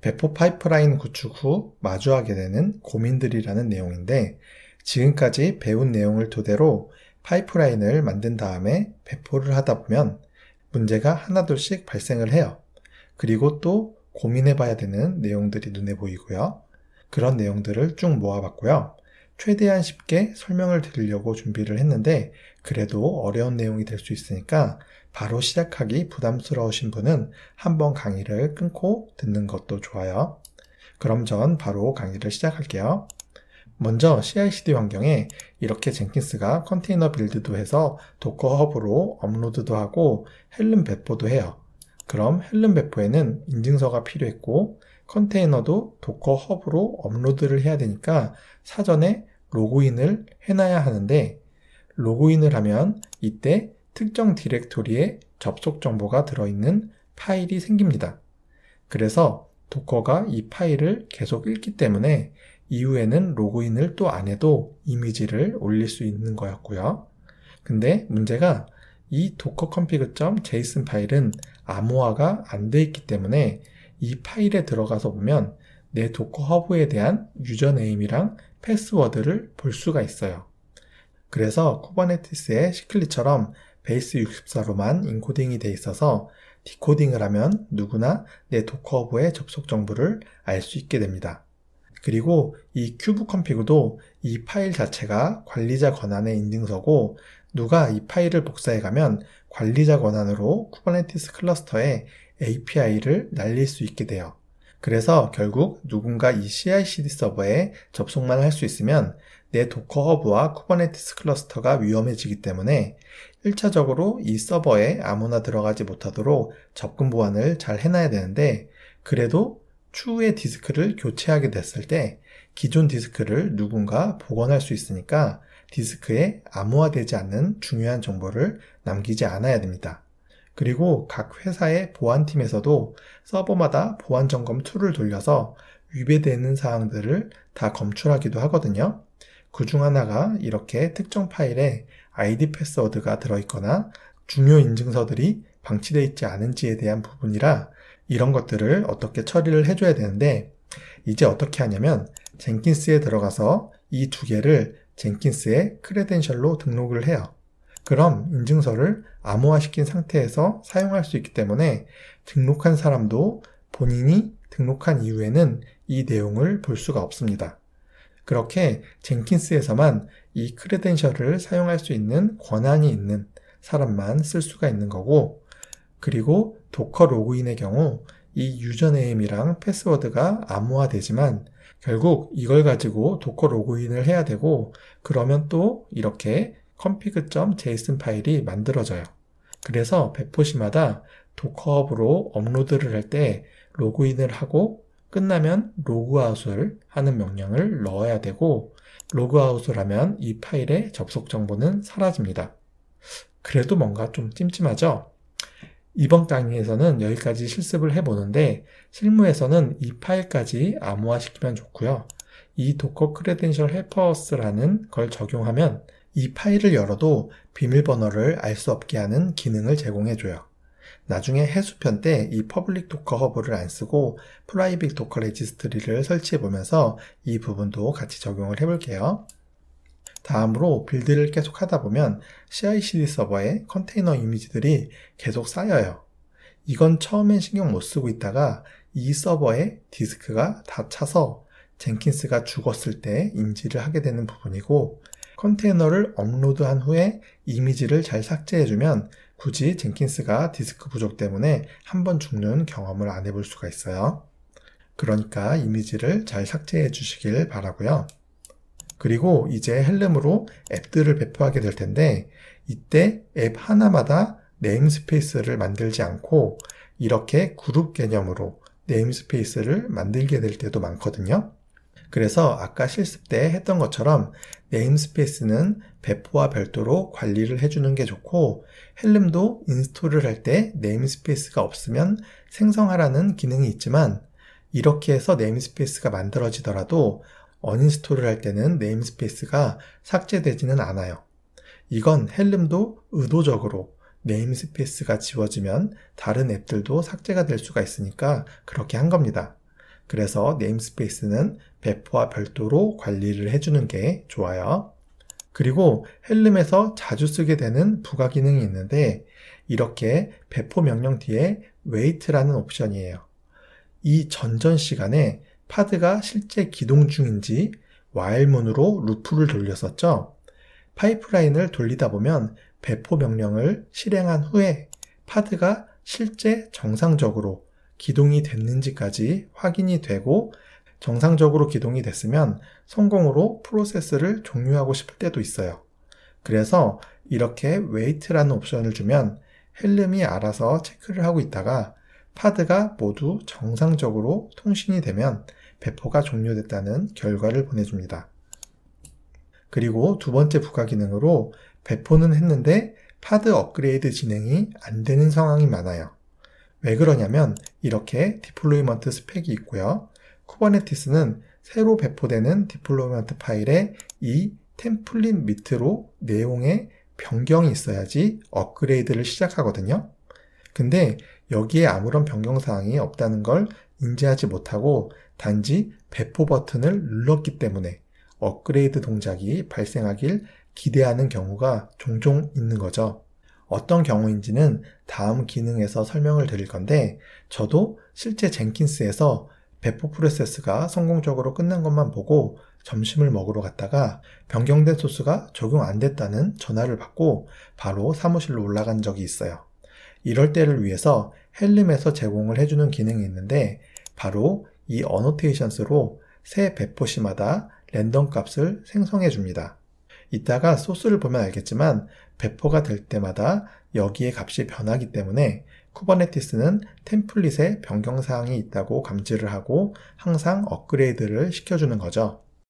배포 파이프라인 구축 후 마주하게 되는 고민들이라는 내용인데, 지금까지 배운 내용을 토대로 파이프라인을 만든 다음에 배포를 하다 보면 문제가 하나둘씩 발생을 해요. 그리고 또 고민해 봐야 되는 내용들이 눈에 보이고요. 그런 내용들을 쭉 모아봤고요. 최대한 쉽게 설명을 드리려고 준비를 했는데, 그래도 어려운 내용이 될 수 있으니까 바로 시작하기 부담스러우신 분은 한번 강의를 끊고 듣는 것도 좋아요. 그럼 전 바로 강의를 시작할게요. 먼저 CI/CD 환경에 이렇게 젠킨스가 컨테이너 빌드도 해서 도커 허브로 업로드도 하고 헬름 배포도 해요. 그럼 헬름 배포에는 인증서가 필요했고 컨테이너도 도커 허브로 업로드를 해야 되니까 사전에 로그인을 해놔야 하는데, 로그인을 하면 이때 특정 디렉토리에 접속 정보가 들어있는 파일이 생깁니다. 그래서 도커가 이 파일을 계속 읽기 때문에 이후에는 로그인을 또 안 해도 이미지를 올릴 수 있는 거였고요. 근데 문제가 이 docker config.json 파일은 암호화가 안 돼 있기 때문에 이 파일에 들어가서 보면 내 도커 허브에 대한 유저네임이랑 패스워드를 볼 수가 있어요. 그래서 쿠버네티스의 시클릿처럼 베이스 64로만 인코딩이 돼 있어서 디코딩을 하면 누구나 내 도커 허브의 접속 정보를 알 수 있게 됩니다. 그리고 이 큐브 컴피그도 이 파일 자체가 관리자 권한의 인증서고, 누가 이 파일을 복사해 가면 관리자 권한으로 쿠버네티스 클러스터에 API를 날릴 수 있게 돼요. 그래서 결국 누군가 이 CI/CD 서버에 접속만 할 수 있으면 내 도커 허브와 쿠버네티스 클러스터가 위험해지기 때문에 1차적으로 이 서버에 아무나 들어가지 못하도록 접근 보안을 잘 해놔야 되는데, 그래도 추후에 디스크를 교체하게 됐을 때 기존 디스크를 누군가 복원할 수 있으니까 디스크에 암호화되지 않는 중요한 정보를 남기지 않아야 됩니다. 그리고 각 회사의 보안팀에서도 서버마다 보안 점검 툴을 돌려서 위배되는 사항들을 다 검출하기도 하거든요. 그 중 하나가 이렇게 특정 파일에 ID 패스워드가 들어있거나 중요 인증서들이 방치되어 있지 않은지에 대한 부분이라 이런 것들을 어떻게 처리를 해줘야 되는데, 이제 어떻게 하냐면 젠킨스에 들어가서 이 두 개를 젠킨스의 크레덴셜로 등록을 해요. 그럼 인증서를 암호화시킨 상태에서 사용할 수 있기 때문에 등록한 사람도 본인이 등록한 이후에는 이 내용을 볼 수가 없습니다. 그렇게 젠킨스에서만 이 크레덴셜을 사용할 수 있는 권한이 있는 사람만 쓸 수가 있는 거고, 그리고 도커 로그인의 경우 이 유저네임이랑 패스워드가 암호화되지만 결국 이걸 가지고 도커 로그인을 해야 되고, 그러면 또 이렇게 config.json 파일이 만들어져요. 그래서 배포시마다 도커 허브로 업로드를 할 때 로그인을 하고 끝나면 로그아웃을 하는 명령을 넣어야 되고, 로그아웃을 하면 이 파일의 접속 정보는 사라집니다. 그래도 뭔가 좀 찜찜하죠? 이번 강의에서는 여기까지 실습을 해보는데, 실무에서는 이 파일까지 암호화시키면 좋고요. 이 도커 크레덴셜 헬퍼스라는 걸 적용하면 이 파일을 열어도 비밀번호를 알 수 없게 하는 기능을 제공해줘요. 나중에 해수편 때 이 퍼블릭 도커 허브를 안 쓰고 프라이빗 도커 레지스트리를 설치해보면서 이 부분도 같이 적용을 해볼게요. 다음으로 빌드를 계속 하다 보면 CI/CD 서버에 컨테이너 이미지들이 계속 쌓여요. 이건 처음엔 신경 못 쓰고 있다가 이 서버에 디스크가 다 차서 젠킨스가 죽었을 때 인지를 하게 되는 부분이고, 컨테이너를 업로드한 후에 이미지를 잘 삭제해주면 굳이 젠킨스가 디스크 부족 때문에 한번 죽는 경험을 안 해볼 수가 있어요. 그러니까 이미지를 잘 삭제해 주시길 바라고요. 그리고 이제 헬름으로 앱들을 배포하게 될 텐데, 이때 앱 하나마다 네임스페이스를 만들지 않고 이렇게 그룹 개념으로 네임스페이스를 만들게 될 때도 많거든요. 그래서 아까 실습 때 했던 것처럼 네임스페이스는 배포와 별도로 관리를 해주는 게 좋고, 헬름도 인스톨을 할 때 네임스페이스가 없으면 생성하라는 기능이 있지만, 이렇게 해서 네임스페이스가 만들어지더라도 어인스톨을 할 때는 네임스페이스가 삭제되지는 않아요. 이건 헬름도 의도적으로 네임스페이스가 지워지면 다른 앱들도 삭제가 될 수가 있으니까 그렇게 한 겁니다. 그래서 네임스페이스는 배포와 별도로 관리를 해주는 게 좋아요. 그리고 헬름에서 자주 쓰게 되는 부가 기능이 있는데 이렇게 배포 명령 뒤에 wait라는 옵션이에요. 이 전전 시간에 파드가 실제 기동 중인지 while문으로 루프를 돌렸었죠. 파이프라인을 돌리다 보면 배포 명령을 실행한 후에 파드가 실제 정상적으로 기동이 됐는지까지 확인이 되고 정상적으로 기동이 됐으면 성공으로 프로세스를 종료하고 싶을 때도 있어요. 그래서 이렇게 wait라는 옵션을 주면 헬름이 알아서 체크를 하고 있다가 파드가 모두 정상적으로 통신이 되면 배포가 종료됐다는 결과를 보내줍니다. 그리고 두 번째 부가 기능으로 배포는 했는데 파드 업그레이드 진행이 안 되는 상황이 많아요. 왜 그러냐면 이렇게 디플로이먼트 스펙이 있고요. 쿠버네티스는 새로 배포되는 디플로이먼트 파일에 이 템플릿 밑으로 내용의 변경이 있어야지 업그레이드를 시작하거든요. 근데 여기에 아무런 변경사항이 없다는 걸 인지하지 못하고 단지 배포 버튼을 눌렀기 때문에 업그레이드 동작이 발생하길 기대하는 경우가 종종 있는 거죠. 어떤 경우인지는 다음 기능에서 설명을 드릴 건데 저도 실제 젠킨스에서 배포 프로세스가 성공적으로 끝난 것만 보고 점심을 먹으러 갔다가 변경된 소스가 적용 안 됐다는 전화를 받고 바로 사무실로 올라간 적이 있어요. 이럴 때를 위해서 헬름에서 제공을 해주는 기능이 있는데 바로 이 어노테이션스로 새 배포 시마다 랜덤 값을 생성해 줍니다. 이따가 소스를 보면 알겠지만 배포가 될 때마다 여기에 값이 변하기 때문에 쿠버네티스는 템플릿에 변경사항이 있다고 감지를 하고 항상 업그레이드를 시켜주는 거죠.